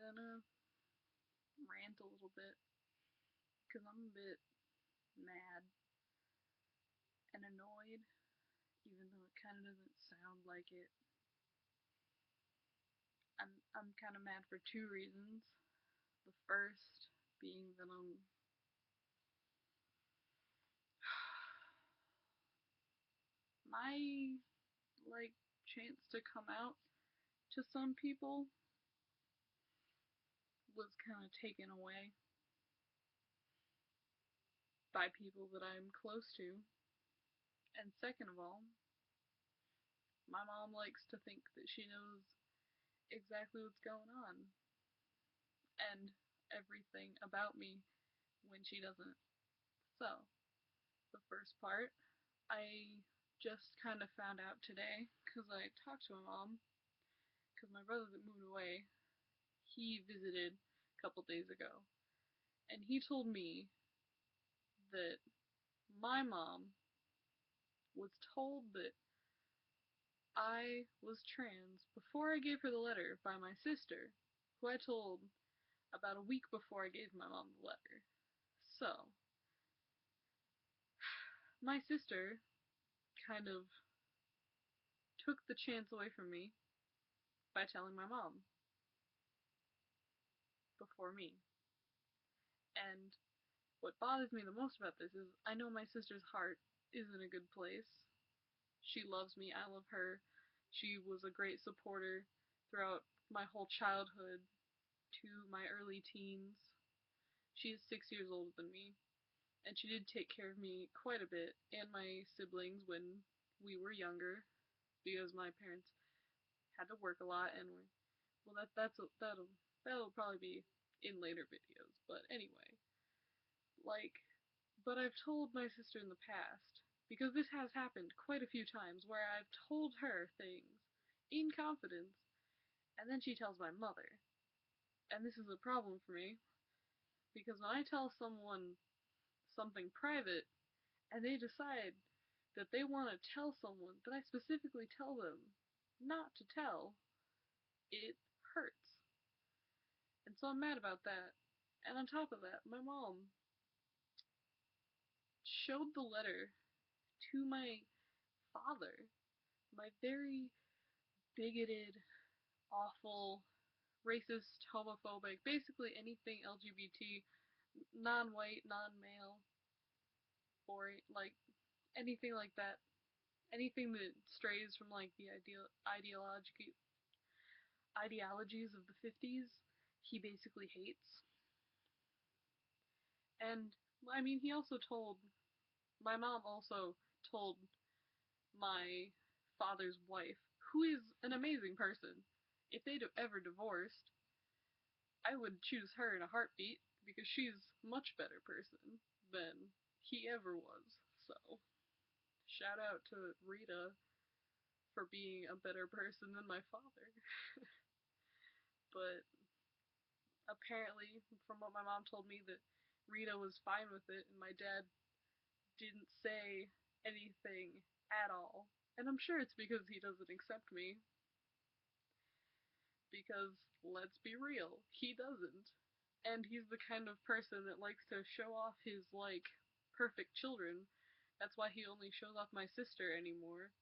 gonna rant a little bit because I'm a bit mad and annoyed, even though it kind of doesn't sound like it. I'm kind of mad for two reasons. The first being that my like chance to come out to some people was kind of taken away by people that I'm close to. And second of all, my mom likes to think that she knows exactly what's going on and everything about me when she doesn't. So, the first part, I just kind of found out today because I talked to my mom because my brother that moved away, he visited a couple days ago, and he told me that my mom was told that I was trans before I gave her the letter by my sister, who I told about a week before I gave my mom the letter. So, my sister kind of took the chance away from me by telling my mom before me. And what bothers me the most about this is I know my sister's heart is in a good place. She loves me, I love her. She was a great supporter throughout my whole childhood to my early teens. She is 6 years older than me, and she did take care of me quite a bit and my siblings when we were younger because my parents had to work a lot and were, well that'll probably be in later videos. But anyway, like, but I've told my sister in the past because this has happened quite a few times where I've told her things in confidence and then she tells my mother. And this is a problem for me because when I tell someone something private and they decide that they want to tell someone that I specifically tell them not to tell, it hurts. And so I'm mad about that. And on top of that, my mom showed the letter to my father, my very bigoted, awful, racist, homophobic, basically anything LGBT, non-white, non-male, or like anything like that, anything that strays from like the ideologies of the 50s, he basically hates. And I mean, he also told my mom also told my father's wife, who is an amazing person. If they'd ever divorced, I would choose her in a heartbeat because she's a much better person than he ever was. So, shout out to Rita for being a better person than my father. But apparently, from what my mom told me, that Rita was fine with it and my dad didn't say anything at all. And I'm sure it's because he doesn't accept me. Because, let's be real, he doesn't. And he's the kind of person that likes to show off his, like, perfect children. That's why he only shows off my sister anymore.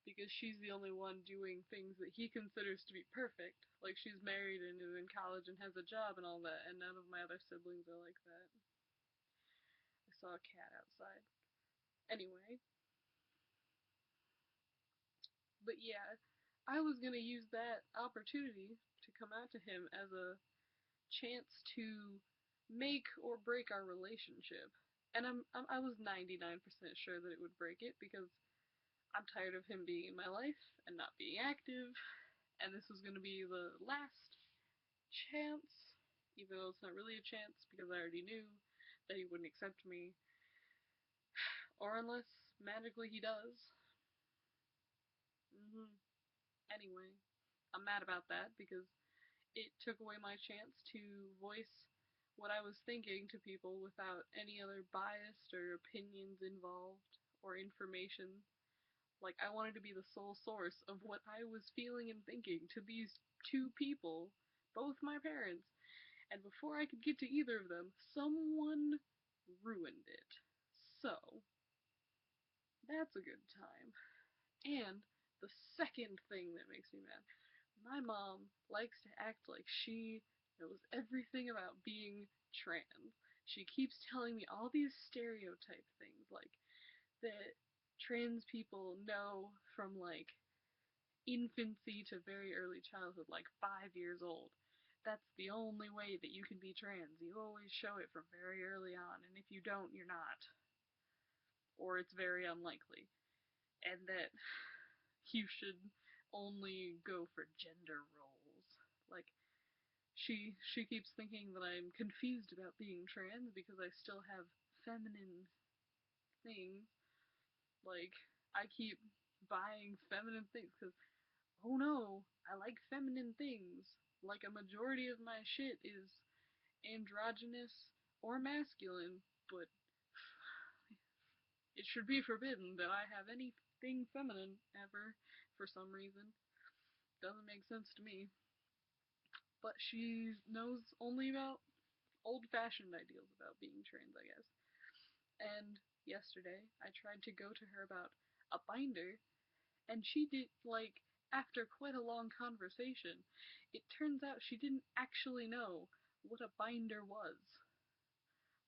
Because she's the only one doing things that he considers to be perfect. Like, she's married and is in college and has a job and all that, and none of my other siblings are like that. I saw a cat outside. Anyway, but yeah, I was gonna use that opportunity to come out to him as a chance to make or break our relationship. And I was 99% sure that it would break it because I'm tired of him being in my life and not being active. And this was going to be the last chance, even though it's not really a chance because I already knew that he wouldn't accept me. Or unless magically he does. Anyway, I'm mad about that because it took away my chance to voice what I was thinking to people without any other bias or opinions involved or information. Like, I wanted to be the sole source of what I was feeling and thinking to these two people, both my parents. And before I could get to either of them, someone ruined it. So, that's a good time. And the second thing that makes me mad, my mom likes to act like she knows everything about being trans. She keeps telling me all these stereotype things, like that trans people know from like infancy to very early childhood, like 5 years old. That's the only way that you can be trans. You always show it from very early on, and if you don't, you're not. Or it's very unlikely. And that you should only go for gender roles. Like, she keeps thinking that I'm confused about being trans because I still have feminine things. Like, I keep buying feminine things because, oh no, I like feminine things. Like, a majority of my shit is androgynous or masculine, but it should be forbidden that I have anything feminine ever for some reason. Doesn't make sense to me. But she knows only about old-fashioned ideals about being trans, I guess. And yesterday, I tried to go to her about a binder, and she did, like, after quite a long conversation, it turns out she didn't actually know what a binder was.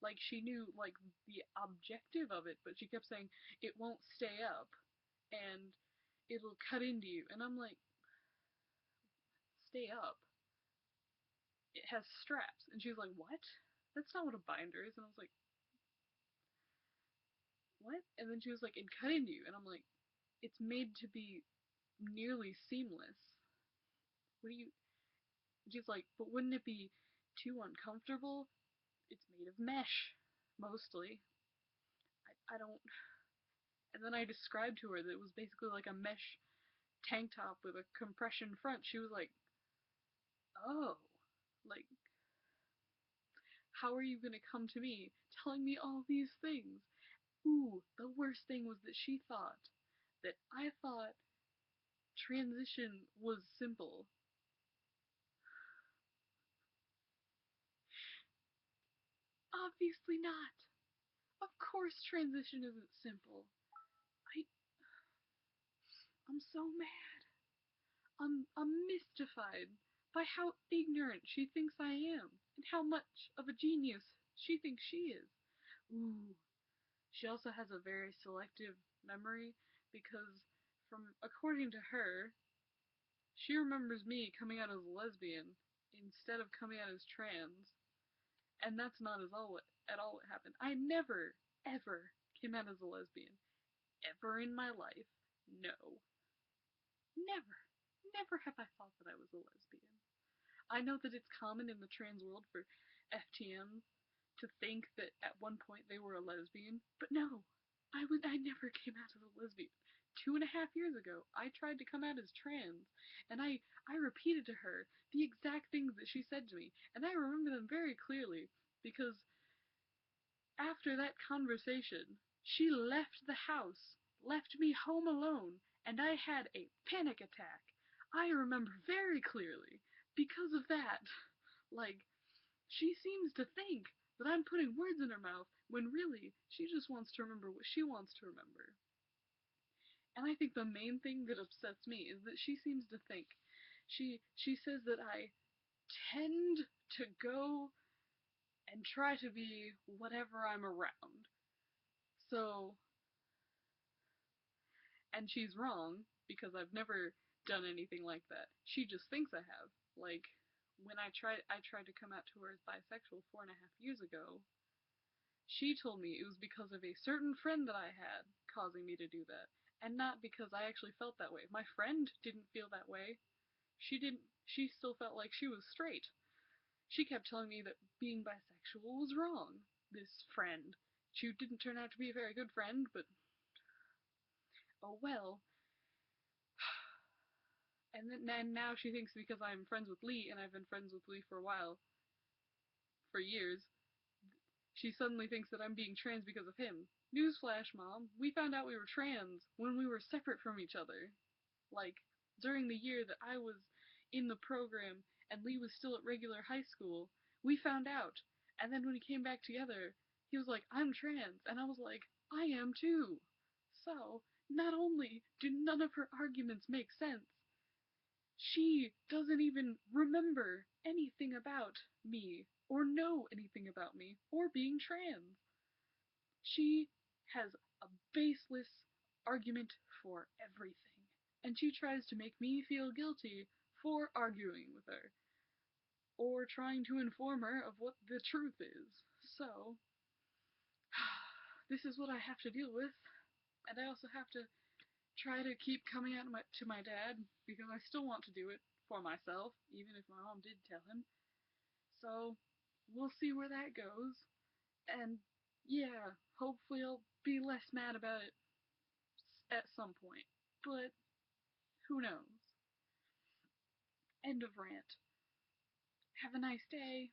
Like, she knew, like, the objective of it, but she kept saying, it won't stay up, and it'll cut into you. And I'm like, stay up? It has straps. And she was like, what? That's not what a binder is. And I was like, what? And then she was like, it cut into you. And I'm like, it's made to be nearly seamless. What do you... She's like, but wouldn't it be too uncomfortable? It's made of mesh, mostly. I don't... And then I described to her that it was basically like a mesh tank top with a compression front. She was like, oh, like, how are you gonna come to me telling me all these things? Ooh, the worst thing was that she thought that I thought transition was simple. Obviously not. Of course transition isn't simple. I I'm so mad. I'm mystified by how ignorant she thinks I am and how much of a genius she thinks she is. Ooh, she also has a very selective memory because according to her, she remembers me coming out as a lesbian instead of coming out as trans, and that's not at all what happened. I never, ever came out as a lesbian. Ever in my life. No. Never. Never have I thought that I was a lesbian. I know that it's common in the trans world for FTMs to think that at one point they were a lesbian, but no. I never came out as a lesbian. 2.5 years ago, I tried to come out as trans, and I repeated to her the exact things that she said to me, and I remember them very clearly, because after that conversation, she left the house, left me home alone, and I had a panic attack. I remember very clearly, because of that. Like, she seems to think that I'm putting words in her mouth, when really, she just wants to remember what she wants to remember. And I think the main thing that upsets me is that she seems to think, she says that I tend to go and try to be whatever I'm around. So, and she's wrong, because I've never done anything like that. She just thinks I have. Like, when I tried to come out to her as bisexual 4.5 years ago, she told me it was because of a certain friend that I had causing me to do that, and not because I actually felt that way. My friend didn't feel that way. She still felt like she was straight. She kept telling me that being bisexual was wrong. This friend. She didn't turn out to be a very good friend, but oh well. And now she thinks because I'm friends with Lee, and I've been friends with Lee for a while, for years, she suddenly thinks that I'm being trans because of him. Newsflash, Mom. We found out we were trans when we were separate from each other. Like, during the year that I was in the program and Lee was still at regular high school, we found out. And then when we came back together, he was like, I'm trans. And I was like, I am too. So, not only do none of her arguments make sense, she doesn't even remember anything about me, or know anything about me, or being trans. She has a baseless argument for everything, and she tries to make me feel guilty for arguing with her, or trying to inform her of what the truth is. So, this is what I have to deal with, and I also have to try to keep coming out to my dad, because I still want to do it for myself, even if my mom did tell him. So, we'll see where that goes, and yeah, hopefully I'll be less mad about it at some point, but who knows. End of rant. Have a nice day.